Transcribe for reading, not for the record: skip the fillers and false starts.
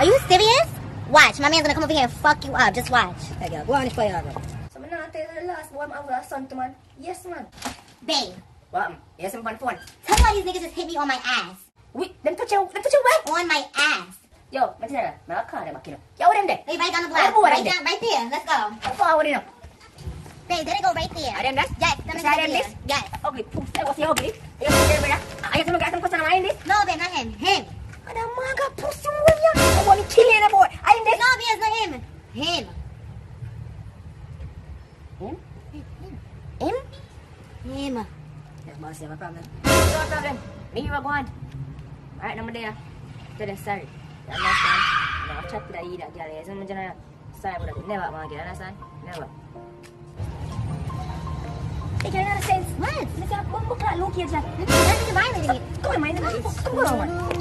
Are you serious? Watch, my man's gonna come over here and fuck you up. Just watch. Hey, girl, go on the fire, girl. So, I'm not tell you the last boy I'm our son to, man. Yes, man. Babe, What? Yes, I'm on the phone. tell me why these niggas just hit me on my ass. Wait, them touch you where? On my ass. Yo, I'm telling you, I'm call them, you know. Yo, what them there? They right down the Where block. the boy Right there? down, right there. Let's go. How far would you know? Babe, there they go right there. Are them that? Yes, them Is is that right them there. this? Yes. Ugly, poof, that was the ugly. You see them, I get some question on this. No, babe, not him. Him. And a man got pussy with you. I want to kill you, boy. I ain't this. No, babe, it's not him. Him. Him? Him? Him. Yes, boss, you have a problem. No problem. Me, you are going. Alright, number there. Tell them sorry. You understand? No, I've chat to that girl. Yes, I'm just sorry about that. Never, man. You understand? Never. Make another sense. What? Look at Bumbo Cat, look here, Jack. That nigga violating me. Come on, man. Come on, man.